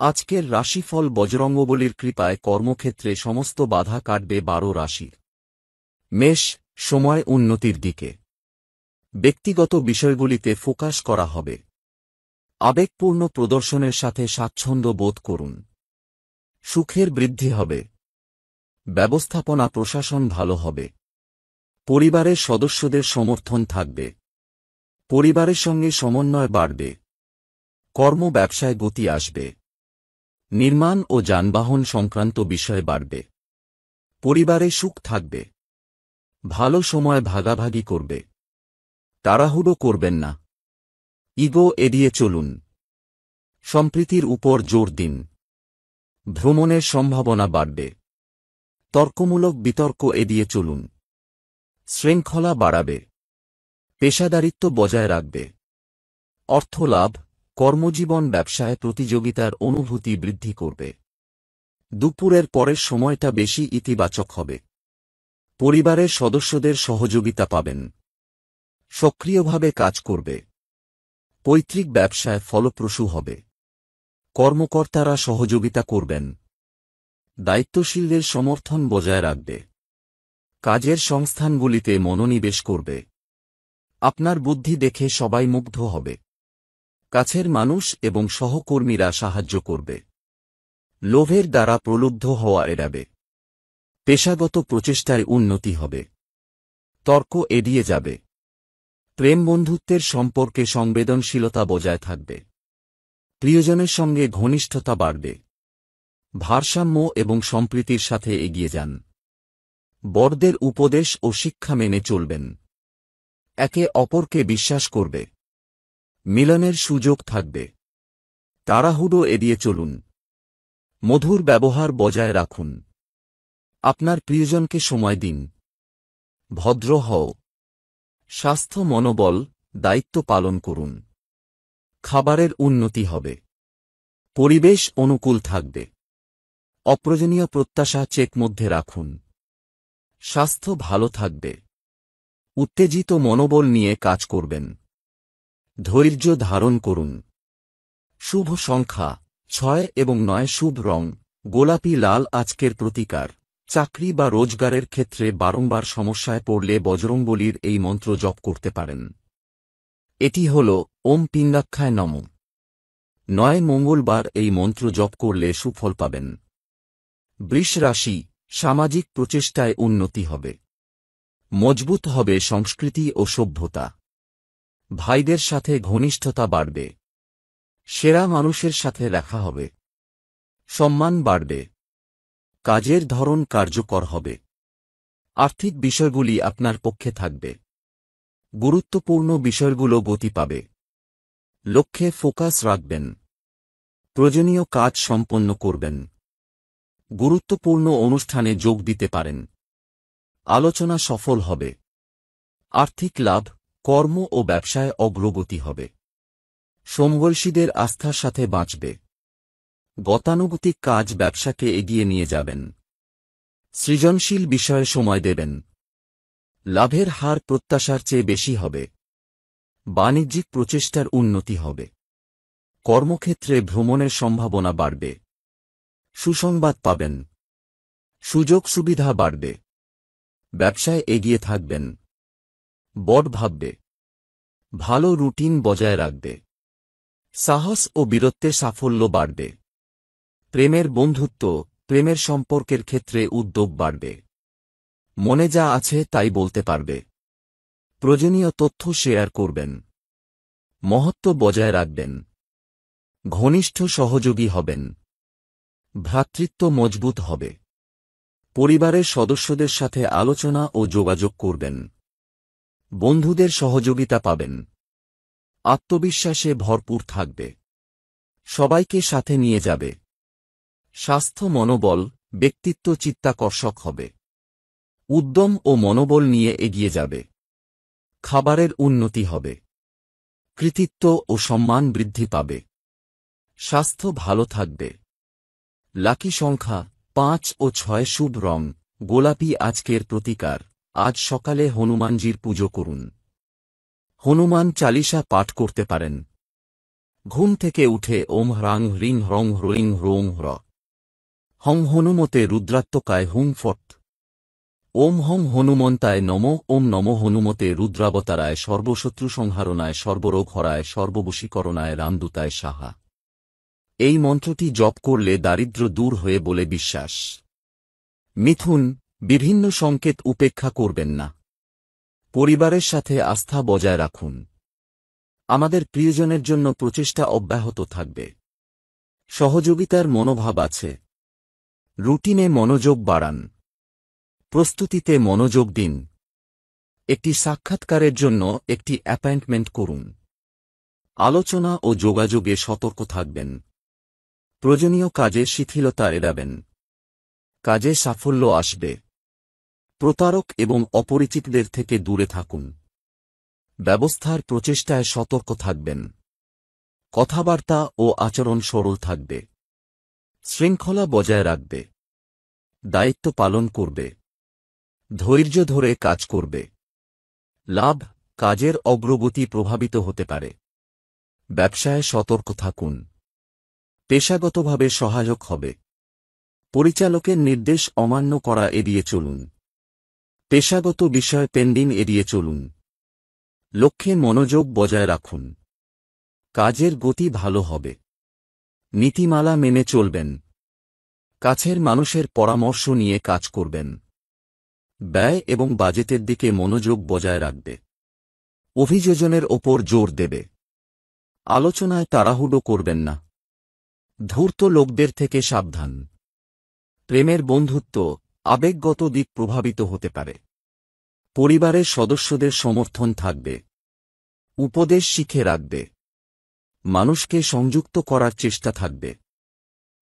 আজকের রাশিফল বজরঙ্গবলীর কৃপায় কর্মক্ষেত্রে সমস্ত বাধা কাটবে ১২ রাশির। মেষ, সময় উন্নতির দিকে। ব্যক্তিগত বিষয়গুলিতে ফোকাস করা হবে। আবেগপূর্ণ প্রদর্শনের সাথে স্বাচ্ছন্দ্য বোধ করুন। সুখের বৃদ্ধি হবে। ব্যবস্থাপনা প্রশাসন ভালো হবে। পরিবারের সদস্যদের সমর্থন থাকবে। পরিবারের সঙ্গে সমন্বয় বাড়বে। কর্ম ব্যবসায় গতি আসবে। নির্মাণ ও যানবাহন সংক্রান্ত বিষয় বাড়বে। পরিবারে সুখ থাকবে। ভালো সময় ভাগাভাগি করবে। তাড়াহুড়ো করবেন না। ইগো এড়িয়ে চলুন। সম্প্রীতির উপর জোর দিন। ভ্রমণের সম্ভাবনা বাড়বে। তর্কমূলক বিতর্ক এড়িয়ে চলুন। শৃঙ্খলা বাড়াবে। পেশাদারিত্ব বজায় রাখবে। অর্থলাভ, কর্মজীবন ব্যবসায় প্রতিযোগিতার অনুভূতি বৃদ্ধি করবে। দুপুরের পরের সময়টা বেশি ইতিবাচক হবে। পরিবারের সদস্যদের সহযোগিতা পাবেন। সক্রিয়ভাবে কাজ করবে। পৈতৃক ব্যবসায় ফলপ্রসূ হবে। কর্মকর্তারা সহযোগিতা করবেন। দায়িত্বশীলদের সমর্থন বজায় রাখবে। কাজের সংস্থানগুলিতে মনোনিবেশ করবে। আপনার বুদ্ধি দেখে সবাই মুগ্ধ হবে। কাছের মানুষ এবং সহকর্মীরা সাহায্য করবে। লোভের দ্বারা প্রলুব্ধ হওয়া এড়াবে। পেশাগত প্রচেষ্টায় উন্নতি হবে। তর্ক এড়িয়ে যাবে। প্রেম বন্ধুত্বের সম্পর্কে সংবেদনশীলতা বজায় থাকবে। প্রিয়জনের সঙ্গে ঘনিষ্ঠতা বাড়বে। ভারসাম্য এবং সম্প্রীতির সাথে এগিয়ে যান। বড়দের উপদেশ ও শিক্ষা মেনে চলবেন। একে অপরকে বিশ্বাস করবে। মিলনের সুযোগ থাকবে। তাড়াহুড়ো এড়িয়ে চলুন। মধুর ব্যবহার বজায় রাখুন। আপনার প্রিয়জনকে সময় দিন। ভদ্র হও। স্বাস্থ্য মনোবল, দায়িত্ব পালন করুন। খাবারের উন্নতি হবে। পরিবেশ অনুকূল থাকবে। অপ্রয়োজনীয় প্রত্যাশা চেক মধ্যে রাখুন। স্বাস্থ্য ভালো থাকবে। উত্তেজিত মনোবল নিয়ে কাজ করবেন। ধৈর্য ধারণ করুন। শুভ সংখ্যা ৬ এবং ৯। শুভ রং গোলাপি লাল। আজকের প্রতিকার, চাকরি বা রোজগারের ক্ষেত্রে বারংবার সমস্যায় পড়লে বজরংবলীর এই মন্ত্র জপ করতে পারেন। এটি হল ওম পিঙ্গাক্ষায় নমঃ। ৯ মঙ্গলবার এই মন্ত্র জপ করলে সুফল পাবেন। বৃষ রাশি, সামাজিক প্রচেষ্টায় উন্নতি হবে। মজবুত হবে সংস্কৃতি ও সভ্যতা। ভাইদের সাথে ঘনিষ্ঠতা বাড়বে। সেরা মানুষের সাথে দেখা হবে। সম্মান বাড়বে। কাজের ধরন কার্যকর হবে। আর্থিক বিষয়গুলি আপনার পক্ষে থাকবে। গুরুত্বপূর্ণ বিষয়গুলো গতি পাবে। লক্ষ্যে ফোকাস রাখবেন। প্রয়োজনীয় কাজ সম্পন্ন করবেন। গুরুত্বপূর্ণ অনুষ্ঠানে যোগ দিতে পারেন। আলোচনা সফল হবে। আর্থিক লাভ, কর্ম ও ব্যবসায় অগ্রগতি হবে। সমবয়সীদের আস্থার সাথে বাঁচবে। গতানুগতিক কাজ ব্যবসাকে এগিয়ে নিয়ে যাবেন। সৃজনশীল বিষয়ে সময় দেবেন। লাভের হার প্রত্যাশার চেয়ে বেশি হবে। বাণিজ্যিক প্রচেষ্টার উন্নতি হবে। কর্মক্ষেত্রে ভ্রমণের সম্ভাবনা বাড়বে। সুসংবাদ পাবেন। সুযোগ সুবিধা বাড়বে। ব্যবসায় এগিয়ে থাকবেন। বড় ভাববে। ভালো রুটিন বজায় রাখবে। সাহস ও বীরত্বে সাফল্য বাড়বে। প্রেমের বন্ধুত্ব, প্রেমের সম্পর্কের ক্ষেত্রে উদ্যোগ বাড়বে। মনে যা আছে তাই বলতে পারবে। প্রয়োজনীয় তথ্য শেয়ার করবেন। মহত্ব বজায় রাখবেন। ঘনিষ্ঠ সহযোগী হবেন। ভ্রাতৃত্ব মজবুত হবে। পরিবারের সদস্যদের সাথে আলোচনা ও যোগাযোগ করবেন। বন্ধুদের সহযোগিতা পাবেন। আত্মবিশ্বাসে ভরপুর থাকবে। সবাইকে সাথে নিয়ে যাবে। স্বাস্থ্য মনোবল, ব্যক্তিত্ব চিত্তাকর্ষক হবে। উদ্যম ও মনোবল নিয়ে এগিয়ে যাবে। খাবারের উন্নতি হবে। কৃতিত্ব ও সম্মান বৃদ্ধি পাবে। স্বাস্থ্য ভালো থাকবে। লাকি সংখ্যা ৫ ও ৬। শুভ রং গোলাপি। আজকের প্রতিকার, আজ সকালে হনুমানজির পুজো করুন। হনুমান চালিসা পাঠ করতে পারেন। ঘুম থেকে উঠে ওম হ্রাং হ্রিং হ্রং হ্রোইং হ্রোং হ্র হং হনুমতে রুদ্রাত্মকায় হুং ফট ওম হং হনুমন্তায় নম ওম নম হনুমতে রুদ্রাবতারায় সর্বশত্রু সংহারণায় সর্বরোগ হরায় সর্ববশীকরণায় রামদূতায় সাহা। এই মন্ত্রটি জপ করলে দারিদ্র্য দূর হয়ে বলে বিশ্বাস। মিথুন, বিভিন্ন সংকেত উপেক্ষা করবেন না। পরিবারের সাথে আস্থা বজায় রাখুন। আমাদের প্রিয়জনের জন্য প্রচেষ্টা অব্যাহত থাকবে। সহযোগিতার মনোভাব আছে। রুটিনে মনোযোগ বাড়ান। প্রস্তুতিতে মনোযোগ দিন। একটি সাক্ষাৎকারের জন্য একটি অ্যাপয়েন্টমেন্ট করুন। আলোচনা ও যোগাযোগে সতর্ক থাকবেন। প্রয়োজনীয় কাজে শিথিলতা এড়াবেন। কাজে সাফল্য আসবে। প্রতারক এবং অপরিচিতদের থেকে দূরে থাকুন। ব্যবস্থার প্রচেষ্টায় সতর্ক থাকবেন। কথাবার্তা ও আচরণ সরল থাকবে। শৃঙ্খলা বজায় রাখবে। দায়িত্ব পালন করবে। ধৈর্য ধরে কাজ করবে। লাভ, কাজের অগ্রগতি প্রভাবিত হতে পারে। ব্যবসায় সতর্ক থাকুন। পেশাগতভাবে সহায়ক হবে। পরিচালকের নির্দেশ অমান্য করা এড়িয়ে চলুন। পেশাগত বিষয় পেন্ডিং এড়িয়ে চলুন। লক্ষ্যে মনোযোগ বজায় রাখুন। কাজের গতি ভালো হবে। নীতিমালা মেনে চলবেন। কাছের মানুষের পরামর্শ নিয়ে কাজ করবেন। ব্যয় এবং বাজেটের দিকে মনোযোগ বজায় রাখবে। অভিযোজনের ওপর জোর দেবে। আলোচনায় তাড়াহুড়ো করবেন না। ধূর্ত লোকদের থেকে সাবধান। প্রেমের বন্ধুত্ব, আবেগগত দিক প্রভাবিত হতে পারে। পরিবারের সদস্যদের সমর্থন থাকবে। উপদেশ শিখে রাখবে। মানুষকে সংযুক্ত করার চেষ্টা থাকবে।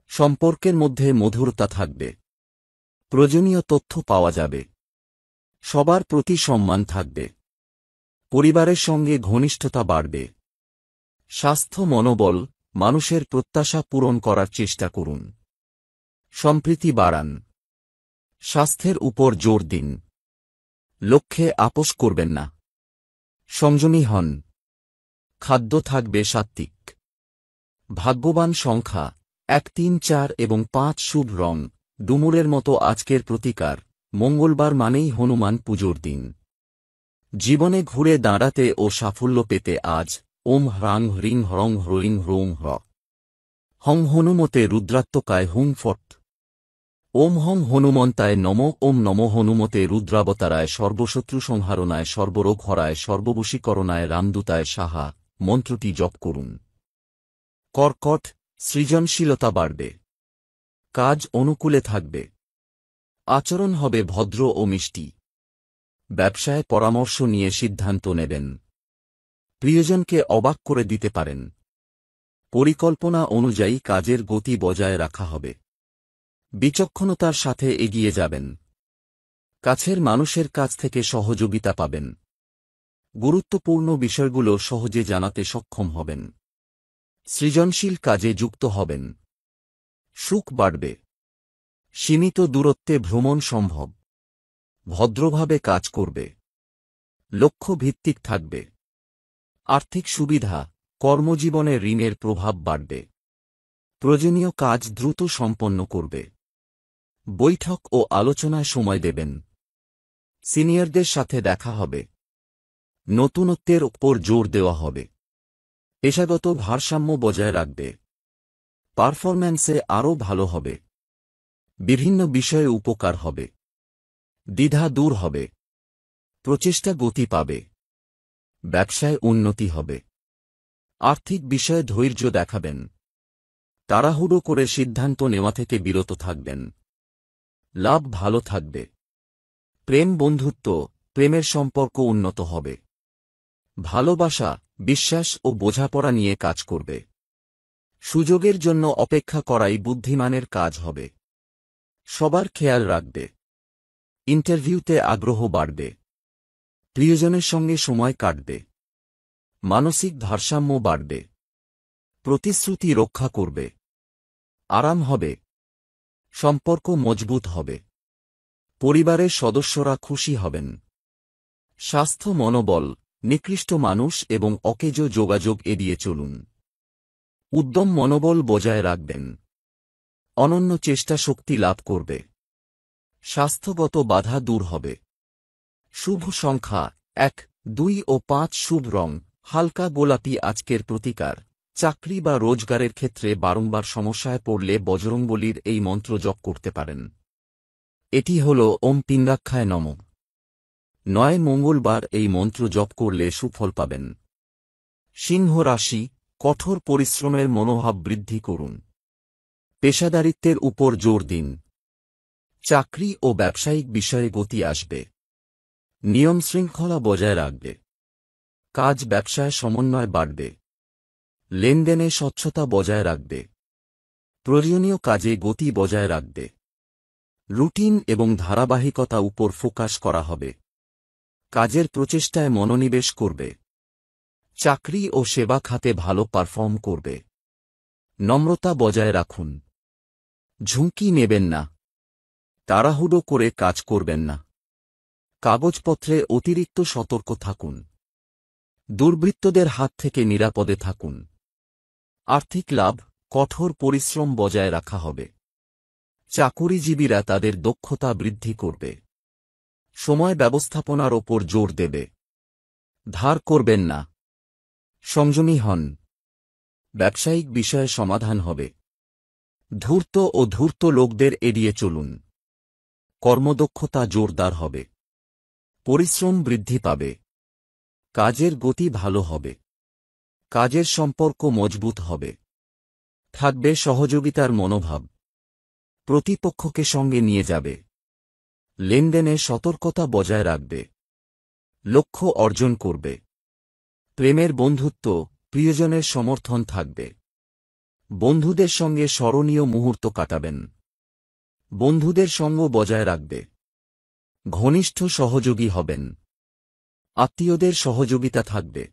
সম্পর্কের মধ্যে মধুরতা থাকবে। প্রয়োজনীয় তথ্য পাওয়া যাবে। সবার প্রতি সম্মান থাকবে। পরিবারের সঙ্গে ঘনিষ্ঠতা বাড়বে। স্বাস্থ্য মনোবল, মানুষের প্রত্যাশা পূরণ করার চেষ্টা করুন। সম্প্রীতি বাড়ান। স্বাস্থ্যের উপর জোর দিন। লক্ষ্যে আপোস করবেন না। সংযমী হন। খাদ্য থাকবে সাত্ত্বিক। ভাগ্যবান সংখ্যা 1, 3, 4 এবং 5। শুভ রং ডুমুরের মতো আজকের প্রতিকার। মঙ্গলবার মানেই হনুমান পুজোর দিন। জীবনে ঘুরে দাঁড়াতে ও সাফল্য পেতে আজ ওম হ্রাং হ্রিং হ্রং হ্রোইং হ্রোং হ্র হং হনুমতে রুদ্রাত্মকায় হুং ফট ওম হং হনুমন্তায় নম ওম নম হনুমতে রুদ্রাবতারায় সর্বশত্রু সংহারণায় সর্বরোগ হরায় সর্ববশীকরণায় রামদূতায় সাহা। মন্ত্রটি জপ করুন। কর্কট, সৃজনশীলতা বাড়বে। কাজ অনুকূলে থাকবে। আচরণ হবে ভদ্র ও মিষ্টি। ব্যবসায় পরামর্শ নিয়ে সিদ্ধান্ত নেবেন। প্রিয়জনকে অবাক করে দিতে পারেন। পরিকল্পনা অনুযায়ী কাজের গতি বজায় রাখা হবে। বিচক্ষণতার সাথে এগিয়ে যাবেন। কাছের মানুষের কাছ থেকে সহযোগিতা পাবেন। গুরুত্বপূর্ণ বিষয়গুলো সহজে জানাতে সক্ষম হবেন। সৃজনশীল কাজে যুক্ত হবেন। সুখ বাড়বে। সীমিত দূরত্বে ভ্রমণ সম্ভব। ভদ্রভাবে কাজ করবে। লক্ষ্য ভিত্তিক থাকবে। আর্থিক সুবিধা, কর্মজীবনে ঋণের প্রভাব বাড়বে। প্রয়োজনীয় কাজ দ্রুত সম্পন্ন করবে। বৈঠক ও আলোচনায় সময় দেবেন। সিনিয়রদের সাথে দেখা হবে। নতুনত্বের উপর জোর দেওয়া হবে। পেশাগত ভারসাম্য বজায় রাখবে। পারফরম্যান্সে আরও ভালো হবে। বিভিন্ন বিষয়ে উপকার হবে। দ্বিধা দূর হবে। প্রচেষ্টা গতি পাবে। ব্যবসায় উন্নতি হবে। আর্থিক বিষয়ে ধৈর্য দেখাবেন। তাড়াহুড়ো করে সিদ্ধান্ত নেওয়া থেকে বিরত থাকবেন। লাভ ভালো থাকবে। প্রেম বন্ধুত্ব, প্রেমের সম্পর্ক উন্নত হবে। ভালোবাসা, বিশ্বাস ও বোঝাপড়া নিয়ে কাজ করবে। সুযোগের জন্য অপেক্ষা করাই বুদ্ধিমানের কাজ হবে। সবার খেয়াল রাখবে। ইন্টারভিউতে আগ্রহ বাড়বে। প্রিয়জনের সঙ্গে সময় কাটবে। মানসিক ভারসাম্য বাড়বে। প্রতিশ্রুতি রক্ষা করবে। আরাম হবে। সম্পর্ক মজবুত হবে। পরিবারের সদস্যরা খুশি হবেন। স্বাস্থ্য মনোবল, নিকৃষ্ট মানুষ এবং অকেজো যোগাযোগ এড়িয়ে চলুন। উদ্যম মনোবল বজায় রাখবেন। অনন্য চেষ্টা শক্তি লাভ করবে। স্বাস্থ্যগত বাধা দূর হবে। শুভ সংখ্যা 1, 2 ও 5। শুভ রং হালকা গোলাপি আজকের প্রতিকার। চাকরি বা রোজগারের ক্ষেত্রে বারংবার সমস্যায় পড়লে বজরংবলীর এই মন্ত্র জপ করতে পারেন। এটি হল ওম পিণ্ডাক্ষায় নমঃ। 9 মঙ্গলবার এই মন্ত্র জপ করলে সুফল পাবেন। সিংহ রাশি, কঠোর পরিশ্রমের মনোভাব বৃদ্ধি করুন। পেশাদারিত্বের উপর জোর দিন। চাকরি ও ব্যবসায়িক বিষয়ে গতি আসবে। নিয়ম শৃঙ্খলা বজায় রাখবে। কাজ ব্যবসায় সমন্বয় বাড়বে। লেনদেনে স্বচ্ছতা বজায় রাখবে। প্রয়োজনীয় কাজে গতি বজায় রাখবে। রুটিন এবং ধারাবাহিকতা উপর ফোকাস করা হবে। কাজের প্রচেষ্টায় মনোনিবেশ করবে। চাকরি ও সেবা খাতে ভালো পারফর্ম করবে। নম্রতা বজায় রাখুন। ঝুঁকি নেবেন না। তাড়াহুড়ো করে কাজ করবেন না। কাগজপত্রে অতিরিক্ত সতর্ক থাকুন। দুর্বৃত্তদের হাত থেকে নিরাপদে থাকুন। আর্থিক লাভ, কঠোর পরিশ্রম বজায় রাখা হবে। চাকুরিজীবীরা তাদের দক্ষতা বৃদ্ধি করবে। সময় ব্যবস্থাপনার ওপর জোর দেবে। ধার করবেন না। সংযমী হন। ব্যবসায়িক বিষয়ে সমাধান হবে। ধূর্ত ও ধূর্ত লোকদের এড়িয়ে চলুন। কর্মদক্ষতা জোরদার হবে। পরিশ্রম বৃদ্ধি পাবে। কাজের গতি ভালো হবে। কাজের সম্পর্ক মজবুত হবে। থাকবে সহযোগিতার মনোভাব। প্রতিপক্ষকে সঙ্গে নিয়ে যাবে। লেনদেনে সতর্কতা বজায় রাখবে। লক্ষ্য অর্জন করবে। প্রেমের বন্ধুত্ব, প্রিয়জনের সমর্থন থাকবে। বন্ধুদের সঙ্গে স্মরণীয় মুহূর্ত কাটাবেন। বন্ধুদের সঙ্গ বজায় রাখবে। ঘনিষ্ঠ সহযোগী হবেন। আত্মীয়দের সহযোগিতা থাকবে।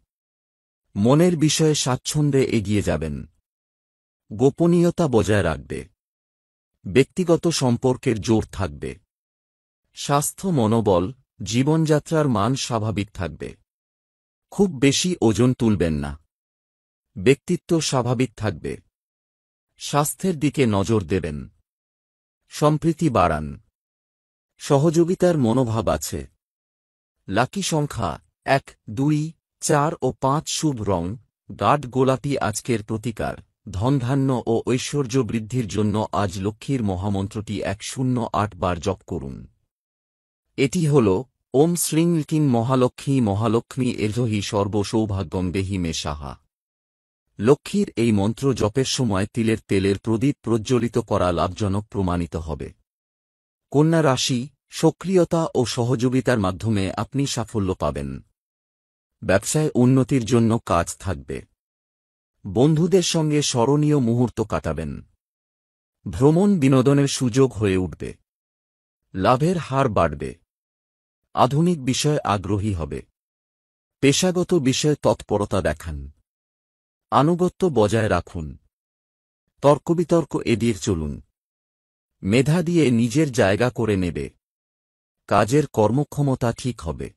মনের বিষয়ে স্বাচ্ছন্দ্যে এগিয়ে যাবেন। গোপনীয়তা বজায় রাখবে। ব্যক্তিগত সম্পর্কের জোর থাকবে। স্বাস্থ্য মনোবল, জীবনযাত্রার মান স্বাভাবিক থাকবে। খুব বেশি ওজন তুলবেন না। ব্যক্তিত্ব স্বাভাবিক থাকবে। স্বাস্থ্যের দিকে নজর দেবেন। সম্প্রীতি বাড়ান। সহযোগিতার মনোভাব আছে। লাকি সংখ্যা 1, 2, 4 ও 5। শুভ রং গাঢ় গোলাপি আজকের প্রতিকার। ধনধান্য ও ঐশ্বর্য বৃদ্ধির জন্য আজ লক্ষ্মীর মহামন্ত্রটি 108 বার জপ করুন। এটি হল ওম শ্রীং ক্লীং মহালক্ষ্মী মহালক্ষ্মী এর্ধহি সর্ব সৌভাগ্যং দেহি মে সাহা। লক্ষ্মীর এই মন্ত্র জপের সময় তিলের তেলের প্রদীপ প্রজ্বলিত করা লাভজনক প্রমাণিত হবে। কন্যা রাশি, সক্রিয়তা ও সহযোগিতার মাধ্যমে আপনি সাফল্য পাবেন। ব্যবসায় উন্নতির জন্য কাজ থাকবে। বন্ধুদের সঙ্গে স্মরণীয় মুহূর্ত কাটাবেন। ভ্রমণ বিনোদনের সুযোগ হয়ে উঠবে। লাভের হার বাড়বে। আধুনিক বিষয়ে আগ্রহী হবে। পেশাগত বিষয়ে তৎপরতা দেখান। আনুগত্য বজায় রাখুন। তর্কবিতর্ক এড়িয়ে চলুন। মেধা দিয়ে নিজের জায়গা করে নেবে। কাজের কর্মক্ষমতা ঠিক হবে।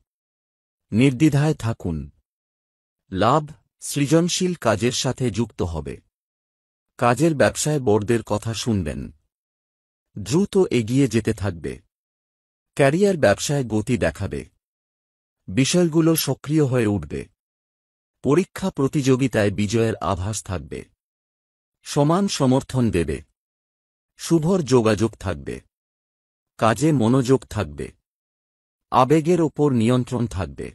নির্দ্বিধায় থাকুন। লাভ, সৃজনশীল কাজের সাথে যুক্ত হবে। কাজের ব্যবসায় বড়দের কথা শুনবেন। দ্রুত এগিয়ে যেতে থাকবে। ক্যারিয়ার ব্যবসায় গতি দেখাবে। বিষয়গুলো সক্রিয় হয়ে উঠবে। পরীক্ষা প্রতিযোগিতায় বিজয়ের আভাস থাকবে। সমান সমর্থন দেবে। শুভর যোগাযোগ থাকবে। কাজে মনোযোগ থাকবে। আবেগের ওপর নিয়ন্ত্রণ থাকবে।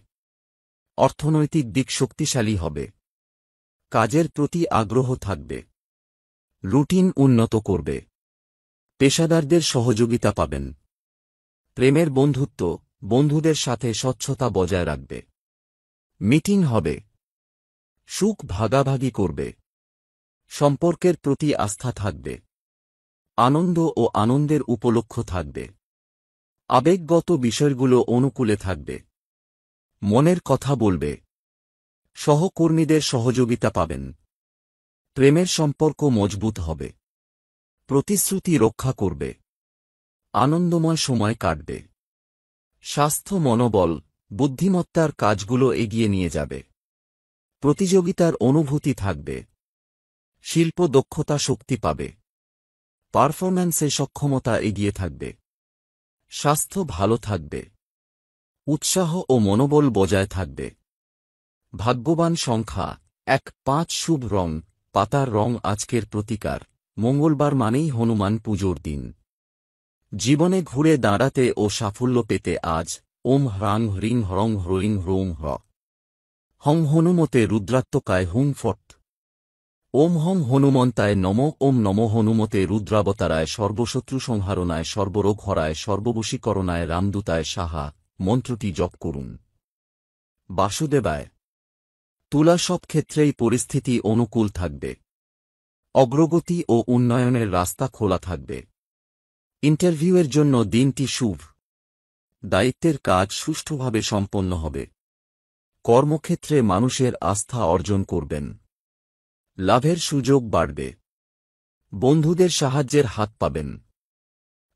অর্থনৈতিক দিক শক্তিশালী হবে। কাজের প্রতি আগ্রহ থাকবে। রুটিন উন্নত করবে। পেশাদারদের সহযোগিতা পাবেন। প্রেমের বন্ধুত্ব, বন্ধুদের সাথে স্বচ্ছতা বজায় রাখবে। মিটিং হবে। সুখ ভাগাভাগি করবে। সম্পর্কের প্রতি আস্থা থাকবে। আনন্দ ও আনন্দের উপলক্ষ থাকবে। আবেগগত বিষয়গুলো অনুকূলে থাকবে। মনের কথা বলবে। সহকর্মীদের সহযোগিতা পাবেন। প্রেমের সম্পর্ক মজবুত হবে। প্রতিশ্রুতি রক্ষা করবে। আনন্দময় সময় কাটবে। স্বাস্থ্য মনোবল, বুদ্ধিমত্তার কাজগুলো এগিয়ে নিয়ে যাবে। প্রতিযোগিতার অনুভূতি থাকবে। শিল্প দক্ষতা শক্তি পাবে। পারফরম্যান্সে সক্ষমতা এগিয়ে থাকবে। স্বাস্থ্য ভালো থাকবে। উৎসাহ ও মনোবল বজায় থাকবে। ভাগ্যবান সংখ্যা 1, 5। শুভ রং পাতার রং আজকের প্রতিকার। মঙ্গলবার মানেই হনুমান পুজোর দিন। জীবনে ঘুরে দাঁড়াতে ও সাফল্য পেতে আজ ওম হ্রাং হ্রিং হ্রং হ্রোইং হ্রোং হ্র হং হনুমতে রুদ্রাত্মকায় হুং ফট। ওম হং হনুমন্তায় নম। ওম নম হনুমতে রুদ্রাবতারায় সর্বশত্রু সংহারণায় সর্বরোগ হরায় সর্ববশীকরণায় রামদূতায় সাহা মন্ত্রটি জপ করুন। বাসুদেবায়। তুলা সব ক্ষেত্রেই পরিস্থিতি অনুকূল থাকবে। অগ্রগতি ও উন্নয়নের রাস্তা খোলা থাকবে। ইন্টারভিউয়ের জন্য দিনটি শুভ। দায়িত্বের কাজ সুষ্ঠুভাবে সম্পন্ন হবে। কর্মক্ষেত্রে মানুষের আস্থা অর্জন করবেন। লাভের সুযোগ বাড়বে। বন্ধুদের সাহায্যের হাত পাবেন।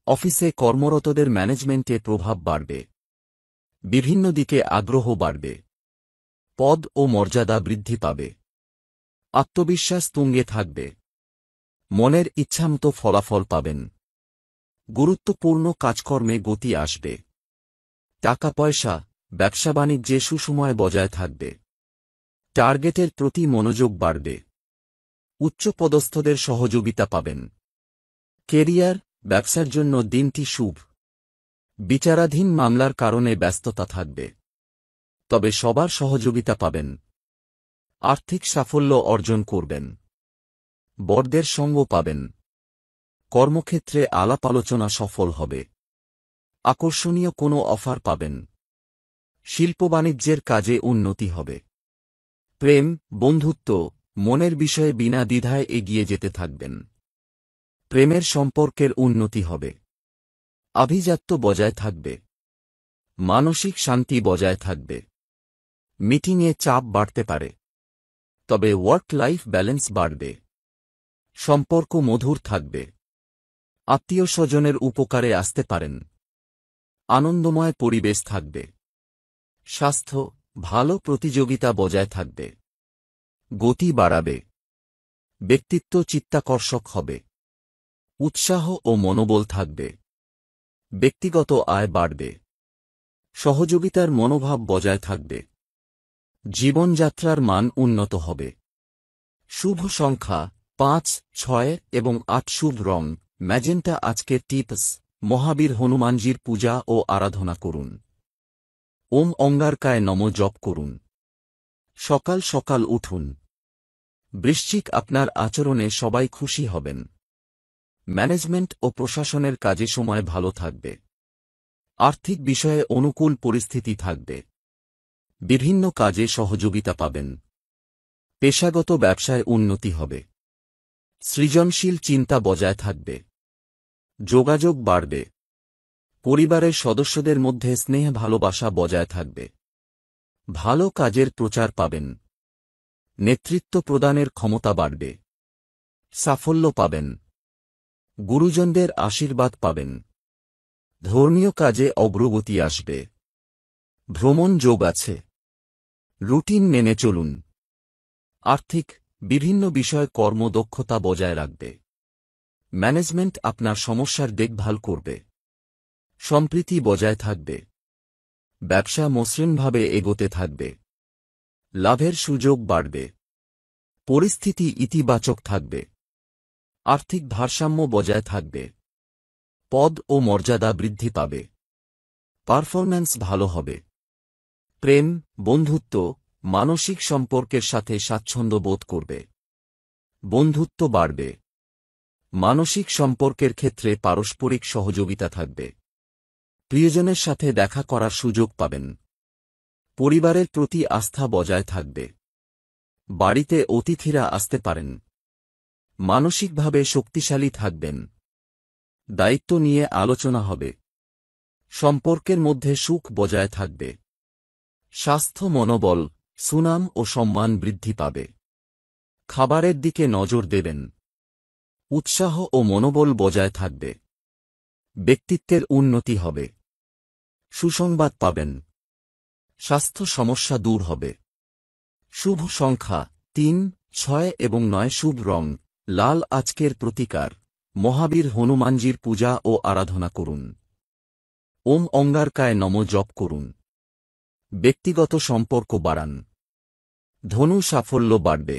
অফিসে কর্মরতদের ম্যানেজমেন্টে প্রভাব বাড়বে। বিভিন্ন দিকে আগ্রহ বাড়বে। পদ ও মর্যাদা বৃদ্ধি পাবে। আত্মবিশ্বাস তুঙ্গে থাকবে। মনের ইচ্ছামতো ফলাফল পাবেন। গুরুত্বপূর্ণ কাজকর্মে গতি আসবে। টাকা পয়সা ব্যবসা বাণিজ্যে সুসময় বজায় থাকবে। টার্গেটের প্রতি মনোযোগ বাড়বে। উচ্চপদস্থদের সহযোগিতা পাবেন। কেরিয়ার ব্যবসার জন্য দিনটি শুভ। বিচারাধীন মামলার কারণে ব্যস্ততা থাকবে। তবে সবার সহযোগিতা পাবেন। আর্থিক সাফল্য অর্জন করবেন। বড়দের সঙ্গ পাবেন। কর্মক্ষেত্রে আলাপ আলোচনা সফল হবে। আকর্ষণীয় কোনো অফার পাবেন। শিল্প বাণিজ্যের কাজে উন্নতি হবে। প্রেম বন্ধুত্ব মনের বিষয়ে বিনা দ্বিধায় এগিয়ে যেতে থাকবেন। প্রেমের সম্পর্কের উন্নতি হবে। আভিজাত্য বজায় থাকবে। মানসিক শান্তি বজায় থাকবে। মিটিংয়ে চাপ বাড়তে পারে। তবে ওয়ার্ক লাইফ ব্যালেন্স বাড়বে। সম্পর্ক মধুর থাকবে। আত্মীয় স্বজনের উপকারে আসতে পারেন। আনন্দময় পরিবেশ থাকবে। স্বাস্থ্য ভালো প্রতিযোগিতা বজায় থাকবে। গতি বাড়াবে। ব্যক্তিত্ব চিত্তাকর্ষক হবে। উৎসাহ ও মনোবল থাকবে। ব্যক্তিগত আয় বাড়বে। সহযোগিতার মনোভাব বজায় থাকবে। জীবনযাত্রার মান উন্নত হবে। শুভ সংখ্যা 5, 6 এবং 8। শুভ রং ম্যাজেন্টা। আজকের টিপস মহাবীর হনুমানজির পূজা ও আরাধনা করুন। ওম অঙ্গারকায় নম জপ করুন। সকাল সকাল উঠুন। বৃশ্চিক আপনার আচরণে সবাই খুশি হবেন। ম্যানেজমেন্ট ও প্রশাসনের কাজে সময় ভালো থাকবে। আর্থিক বিষয়ে অনুকূল পরিস্থিতি থাকবে। বিভিন্ন কাজে সহযোগিতা পাবেন। পেশাগত ব্যবসায় উন্নতি হবে। সৃজনশীল চিন্তা বজায় থাকবে। যোগাযোগ বাড়বে। পরিবারের সদস্যদের মধ্যে স্নেহ ভালোবাসা বজায় থাকবে। ভালো কাজের প্রচার পাবেন। নেতৃত্ব প্রদানের ক্ষমতা বাড়বে। সাফল্য পাবেন। গুরুজনদের আশীর্বাদ পাবেন। ধর্মীয় কাজে অগ্রগতি আসবে। ভ্রমণ যোগ আছে। রুটিন মেনে চলুন। আর্থিক বিভিন্ন বিষয় কর্মদক্ষতা বজায় রাখবে। ম্যানেজমেন্ট আপনার সমস্যার দেখভাল করবে। সম্প্রীতি বজায় থাকবে। ব্যবসা মসৃণভাবে এগোতে থাকবে। লাভের সুযোগ বাড়বে। পরিস্থিতি ইতিবাচক থাকবে। আর্থিক ভারসাম্য বজায় থাকবে। পদ ও মর্যাদা বৃদ্ধি পাবে। পারফরম্যান্স ভালো হবে। প্রেম বন্ধুত্ব মানসিক সম্পর্কের সাথে স্বাচ্ছন্দ্য বোধ করবে। বন্ধুত্ব বাড়বে। মানসিক সম্পর্কের ক্ষেত্রে পারস্পরিক সহযোগিতা থাকবে। প্রিয়জনের সাথে দেখা করার সুযোগ পাবেন। পরিবারের প্রতি আস্থা বজায় থাকবে। বাড়িতে অতিথিরা আসতে পারেন। মানসিকভাবে শক্তিশালী থাকবেন। দায়িত্ব নিয়ে আলোচনা হবে। সম্পর্কের মধ্যে সুখ বজায় থাকবে। স্বাস্থ্য মনোবল সুনাম ও সম্মান বৃদ্ধি পাবে। খাবারের দিকে নজর দেবেন। উৎসাহ ও মনোবল বজায় থাকবে। ব্যক্তিত্বের উন্নতি হবে। সুসংবাদ পাবেন। স্বাস্থ্য সমস্যা দূর হবে। শুভ সংখ্যা 3, 6 এবং 9 শুভ রং লাল আজকের প্রতিকার মহাবীর হনুমানজির পূজা ও আরাধনা করুন। ওম অঙ্গারকায় নমঃ জপ করুন। ব্যক্তিগত সম্পর্ক বাড়ান। ধনু সাফল্য বাড়বে।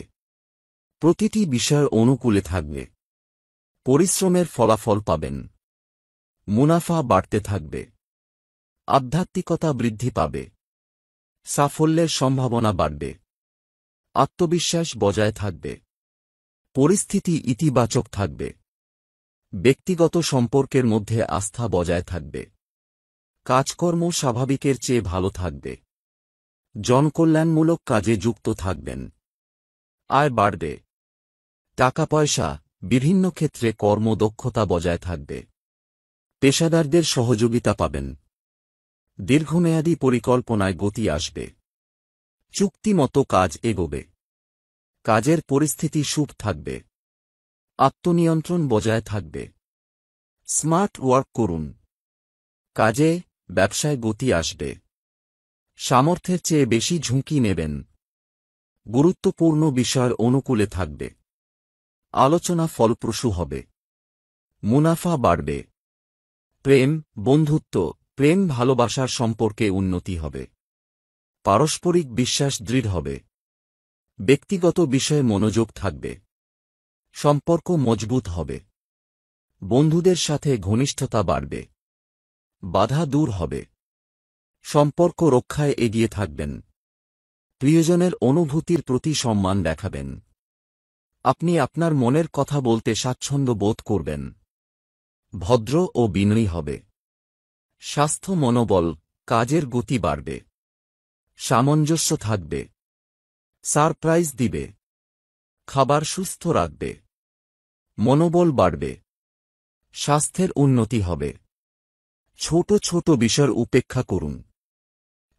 প্রতিটি বিষয় অনুকূলে থাকবে। পরিশ্রমের ফলাফল পাবেন। মুনাফা বাড়তে থাকবে। আধ্যাত্মিকতা বৃদ্ধি পাবে। সাফল্যের সম্ভাবনা বাড়বে। আত্মবিশ্বাস বজায় থাকবে। পরিস্থিতি ইতিবাচক থাকবে। ব্যক্তিগত সম্পর্কের মধ্যে আস্থা বজায় থাকবে। কাজকর্ম স্বাভাবিকের চেয়ে ভালো থাকবে। জনকল্যাণমূলক কাজে যুক্ত থাকবেন। আয় বাড়বে। টাকা পয়সা বিভিন্ন ক্ষেত্রে কর্মদক্ষতা বজায় থাকবে। পেশাদারদের সহযোগিতা পাবেন। দীর্ঘমেয়াদী পরিকল্পনায় গতি আসবে। চুক্তিমতো কাজ এগোবে। কাজের পরিস্থিতি শুভ থাকবে। আত্মনিয়ন্ত্রণ বজায় থাকবে। স্মার্ট ওয়ার্ক করুন। কাজে ব্যবসায় গতি আসবে। সামর্থ্যের চেয়ে বেশি ঝুঁকি নেবেন। গুরুত্বপূর্ণ বিষয়ের অনুকূলে থাকবে। আলোচনা ফলপ্রসূ হবে। মুনাফা বাড়বে। প্রেম বন্ধুত্ব প্রেম ভালোবাসার সম্পর্কে উন্নতি হবে। পারস্পরিক বিশ্বাস দৃঢ় হবে। ব্যক্তিগত বিষয়ে মনোযোগ থাকবে। সম্পর্ক মজবুত হবে। বন্ধুদের সাথে ঘনিষ্ঠতা বাড়বে। বাধা দূর হবে। সম্পর্ক রক্ষায় এগিয়ে থাকবেন। প্রিয়জনের অনুভূতির প্রতি সম্মান দেখাবেন। আপনি আপনার মনের কথা বলতে স্বাচ্ছন্দ্য বোধ করবেন। ভদ্র ও বিনয়ী হবে। স্বাস্থ্য মনোবল কাজের গতি বাড়বে। সামঞ্জস্য থাকবে। সারপ্রাইজ দিবে। খাবার সুস্থ রাখবে। মনোবল বাড়বে। স্বাস্থ্যের উন্নতি হবে। ছোট ছোট বিষয় উপেক্ষা করুন।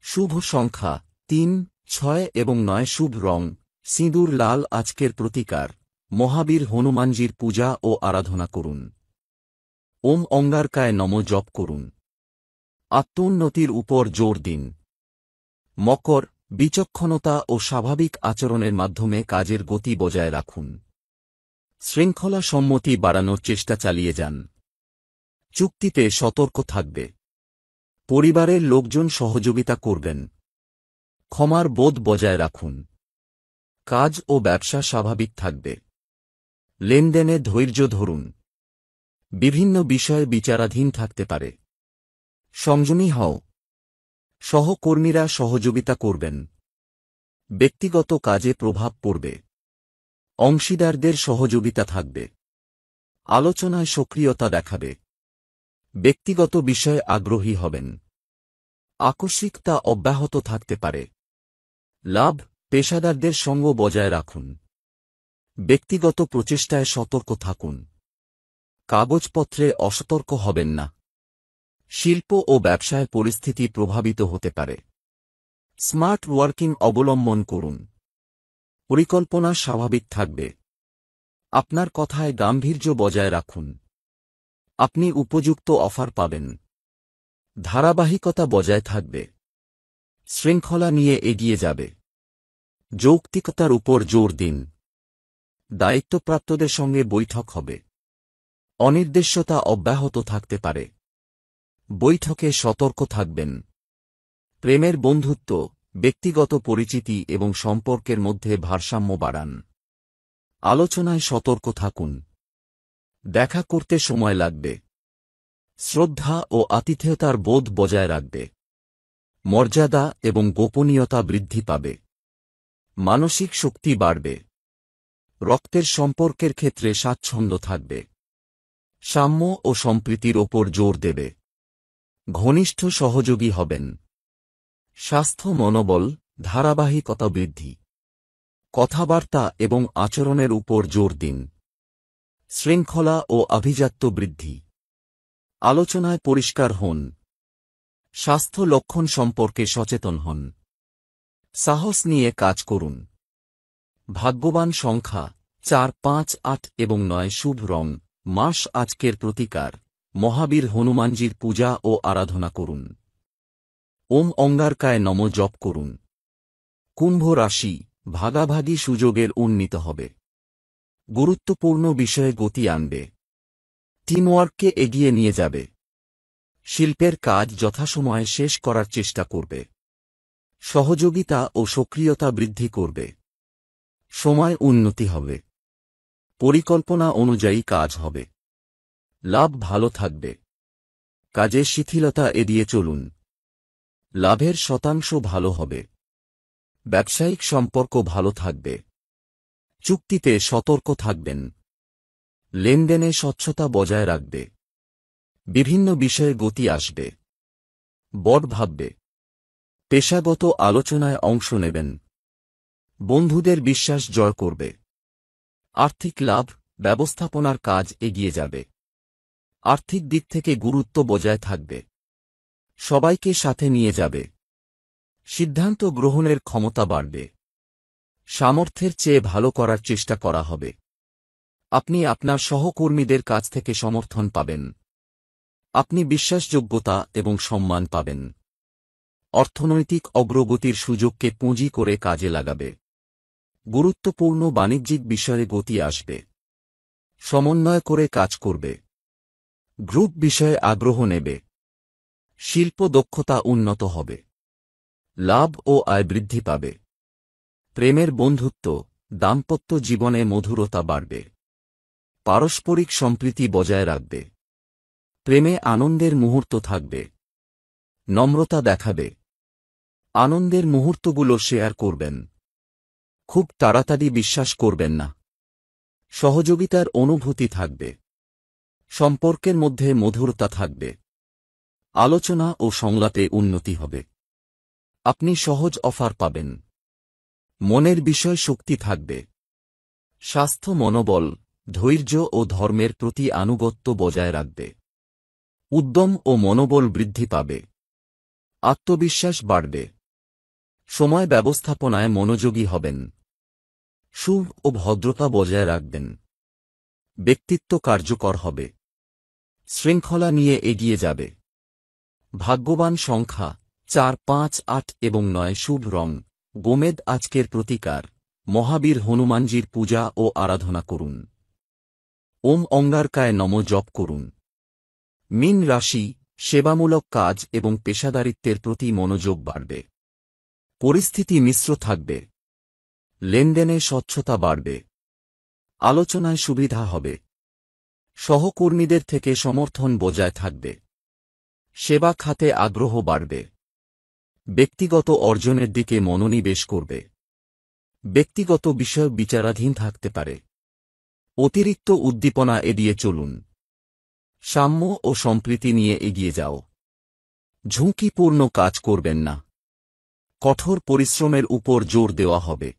শুভ সংখ্যা 3, 6 এবং 9 শুভ রং সিঁদুর লাল আজকের প্রতিকার মহাবীর হনুমানজির পূজা ও আরাধনা করুন। ওম অঙ্গারকায় নমঃ জপ করুন। আত্মোন্নতির উপর জোর দিন। মকর বিচক্ষণতা ও স্বাভাবিক আচরণের মাধ্যমে কাজের গতি বজায় রাখুন। শৃঙ্খলা সম্মতি বাড়ানোর চেষ্টা চালিয়ে যান। চুক্তিতে সতর্ক থাকবে। পরিবারের লোকজন সহযোগিতা করবেন। ক্ষমার বোধ বজায় রাখুন। কাজ ও ব্যবসা স্বাভাবিক থাকবে। লেনদেনে ধৈর্য ধরুন। বিভিন্ন বিষয়ে বিচারাধীন থাকতে পারে। সংযমী হও। সহকর্মীরা সহযোগিতা করবেন। ব্যক্তিগত কাজে প্রভাব পড়বে। অংশীদারদের সহযোগিতা থাকবে। আলোচনায় সক্রিয়তা দেখাবে। ব্যক্তিগত বিষয়ে আগ্রহী হবেন। আকস্মিকতা অব্যাহত থাকতে পারে। লাভ পেশাদারদের সঙ্গ বজায় রাখুন। ব্যক্তিগত প্রচেষ্টায় সতর্ক থাকুন। কাগজপত্রে অসতর্ক হবেন না। শিল্প ও ব্যবসায় পরিস্থিতি প্রভাবিত হতে পারে। স্মার্ট ওয়ার্কিং অবলম্বন করুন। পরিকল্পনা স্বাভাবিক থাকবে। আপনার কথায় গাম্ভীর্য বজায় রাখুন। আপনি উপযুক্ত অফার পাবেন। ধারাবাহিকতা বজায় থাকবে। শৃঙ্খলা নিয়ে এগিয়ে যাবে। যৌক্তিকতার উপর জোর দিন। দায়িত্বপ্রাপ্তদের সঙ্গে বৈঠক হবে। অনির্দিষ্টতা অব্যাহত থাকতে পারে। বৈঠকে সতর্ক থাকবেন। প্রেমের বন্ধুত্ব ব্যক্তিগত পরিচিতি এবং সম্পর্কের মধ্যে ভারসাম্য বাড়ান। আলোচনায় সতর্ক থাকুন। দেখা করতে সময় লাগবে। শ্রদ্ধা ও আতিথেয়তার বোধ বজায় রাখবে। মর্যাদা এবং গোপনীয়তা বৃদ্ধি পাবে। মানসিক শক্তি বাড়বে। রক্তের সম্পর্কের ক্ষেত্রে স্বাচ্ছন্দ্য থাকবে। সাম্য ও সম্প্রীতির ওপর জোর দেবে। ঘনিষ্ঠ সহযোগী হবেন। স্বাস্থ্য মনোবল ধারাবাহিকতা বৃদ্ধি। কথাবার্তা এবং আচরণের উপর জোর দিন। শৃঙ্খলা ও আভিজাত্য বৃদ্ধি। আলোচনায় পরিষ্কার হন। স্বাস্থ্য লক্ষণ সম্পর্কে সচেতন হন। সাহস নিয়ে কাজ করুন। ভাগ্যবান সংখ্যা 4, 5, 8 এবং 9 শুভ রং মাস আজকের প্রতিকার মহাবীর হনুমানজির পূজা ও আরাধনা করুন। ওম অঙ্গারকায় নমঃ জপ করুন। কুম্ভ রাশি ভাগাভাগি সুযোগের উন্নীত হবে। গুরুত্বপূর্ণ বিষয়ে গতি আনবে। টিমওয়ার্ককে এগিয়ে নিয়ে যাবে। শিল্পের কাজ যথাসময়ে শেষ করার চেষ্টা করবে। সহযোগিতা ও সক্রিয়তা বৃদ্ধি করবে। সময় উন্নতি হবে। পরিকল্পনা অনুযায়ী কাজ হবে। লাভ ভালো থাকবে। কাজে শিথিলতা এড়িয়ে চলুন। লাভের শতাংশ ভালো হবে। ব্যবসায়িক সম্পর্ক ভালো থাকবে। চুক্তিতে সতর্ক থাকবেন। লেনদেনে স্বচ্ছতা বজায় রাখবে। বিভিন্ন বিষয়ে গতি আসবে। বড় ভাববে। পেশাগত আলোচনায় অংশ নেবেন। বন্ধুদের বিশ্বাস জয় করবে। আর্থিক লাভ, ব্যবস্থাপনার কাজ এগিয়ে যাবে। আর্থিক দিক থেকে গুরুত্ব বজায় থাকবে। সবাইকে সাথে নিয়ে যাবে। সিদ্ধান্ত গ্রহণের ক্ষমতা বাড়বে। সামর্থ্যের চেয়ে ভালো করার চেষ্টা করা হবে। আপনি আপনার সহকর্মীদের কাছ থেকে সমর্থন পাবেন। আপনি বিশ্বাসযোগ্যতা এবং সম্মান পাবেন। অর্থনৈতিক অগ্রগতির সুযোগকে পুঁজি করে কাজে লাগাবে। গুরুত্বপূর্ণ বাণিজ্যিক বিষয়ে গতি আসবে। সমন্বয় করে কাজ করবে। গ্রুপ বিষয়ে আগ্রহ নেবে। শিল্প দক্ষতা উন্নত হবে। লাভ ও আয় বৃদ্ধি পাবে। প্রেমের বন্ধুত্ব, দাম্পত্য জীবনে মধুরতা বাড়বে। পারস্পরিক সম্প্রীতি বজায় রাখবে। প্রেমে আনন্দের মুহূর্ত থাকবে। নম্রতা দেখাবে। আনন্দের মুহূর্তগুলো শেয়ার করবেন। খুব তাড়াতাড়ি বিশ্বাস করবেন না। সহযোগিতার অনুভূতি থাকবে। সম্পর্কের মধ্যে মধুরতা থাকবে। আলোচনা ও সংলাপে উন্নতি হবে। আপনি সহজ অফার পাবেন। মনের বিষয় শক্তি থাকবে। স্বাস্থ্য মনোবল, ধৈর্য ও ধর্মের প্রতি আনুগত্য বজায় রাখবে। উদ্যম ও মনোবল বৃদ্ধি পাবে। আত্মবিশ্বাস বাড়বে। সময় ব্যবস্থাপনায় মনোযোগী হবেন। সুখ ও ভদ্রতা বজায় রাখবেন। ব্যক্তিত্ব কার্যকর হবে। শৃঙ্খলা নিয়ে এগিয়ে যাবে। ভাগ্যবান সংখ্যা 4, 5, 8 এবং 9। শুভ রং গোমেদ। আজকের প্রতিকার মহাবীর হনুমানজির পূজা ও আরাধনা করুন। ওম অঙ্গারকায় নমঃ জপ করুন। মীন রাশি, সেবামূলক কাজ এবং পেশাদারিত্বের প্রতি মনোযোগ বাড়বে। পরিস্থিতি মিশ্র থাকবে। লেনদেনে স্বচ্ছতা বাড়বে। আলোচনায় সুবিধা হবে। সহকর্মীদের থেকে সমর্থন বজায় থাকবে। সেবা খাতে আগ্রহ বাড়বে। ব্যক্তিগত অর্জনের দিকে মনোনিবেশ করবে। ব্যক্তিগত বিষয় বিচারাধীন থাকতে পারে। অতিরিক্ত উদ্দীপনা এড়িয়ে চলুন। সাম্য ও সম্প্রীতি নিয়ে এগিয়ে যাও। ঝুঁকিপূর্ণ কাজ করবেন না। কঠোর পরিশ্রমের উপর জোর দেওয়া হবে।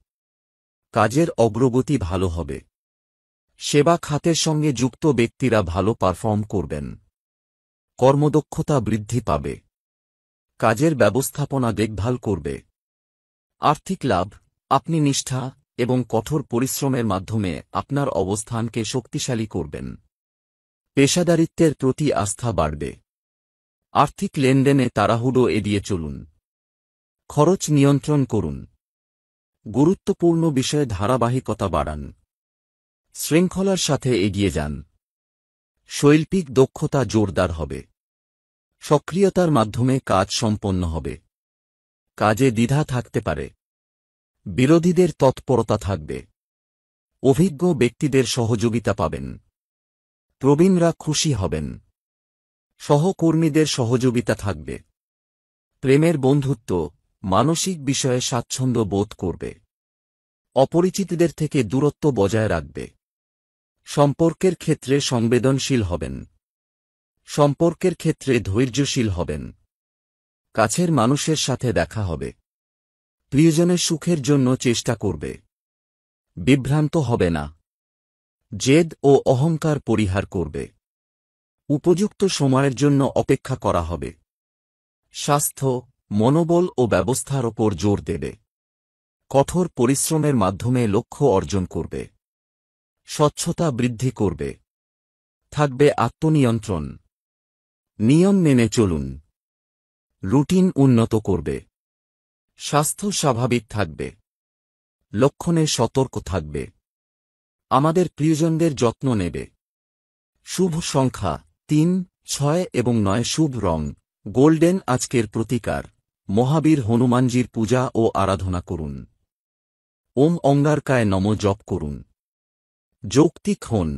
কাজের অগ্রগতি ভালো হবে। সেবা খাতের সঙ্গে যুক্ত ব্যক্তিরা ভালো পারফর্ম করবেন। কর্মদক্ষতা বৃদ্ধি পাবে। কাজের ব্যবস্থাপনা দেখভাল করবে। আর্থিক লাভ, আপনি নিষ্ঠা এবং কঠোর পরিশ্রমের মাধ্যমে আপনার অবস্থানকে শক্তিশালী করবেন। পেশাদারিত্বের প্রতি আস্থা বাড়বে। আর্থিক লেনদেনে তাড়াহুড়ো এড়িয়ে চলুন। খরচ নিয়ন্ত্রণ করুন। গুরুত্বপূর্ণ বিষয়ে ধারাবাহিকতা বাড়ান। শৃঙ্খলার সাথে এগিয়ে যান। শৈল্পিক দক্ষতা জোরদার হবে। সক্রিয়তার মাধ্যমে কাজ সম্পন্ন হবে। কাজে দ্বিধা থাকতে পারে। বিরোধীদের তৎপরতা থাকবে। অভিজ্ঞ ব্যক্তিদের সহযোগিতা পাবেন। প্রবীণরা খুশি হবেন। সহকর্মীদের সহযোগিতা থাকবে। প্রেমের বন্ধুত্ব, মানসিক বিষয়ে স্বাচ্ছন্দ্য বোধ করবে। অপরিচিতদের থেকে দূরত্ব বজায় রাখবে। সম্পর্কের ক্ষেত্রে সংবেদনশীল হবেন। সম্পর্কের ক্ষেত্রে ধৈর্যশীল হবেন। কাছের মানুষের সাথে দেখা হবে। প্রিয়জনের সুখের জন্য চেষ্টা করবে। বিভ্রান্ত হবে না। জেদ ও অহংকার পরিহার করবে। উপযুক্ত সময়ের জন্য অপেক্ষা করা হবে। স্বাস্থ্য, মনোবল ও ব্যবস্থার ওপর জোর দেবে। কঠোর পরিশ্রমের মাধ্যমে লক্ষ্য অর্জন করবে। স্বচ্ছতা বৃদ্ধি করবে। থাকবে আত্মনিয়ন্ত্রণ। নিয়ম মেনে চলুন। রুটিন উন্নত করবে। স্বাস্থ্য স্বাভাবিক থাকবে। লক্ষণে সতর্ক থাকবে, আমাদের প্রিয়জনদের যত্ন নেবে। শুভ সংখ্যা 3, 6 এবং 9। শুভ রং গোল্ডেন। আজকের প্রতিকার মহাবীর হনুমানজির পূজা ও আরাধনা করুন। ওম অঙ্গারকায় নমঃ জপ করুন। যৌক্তিক হন।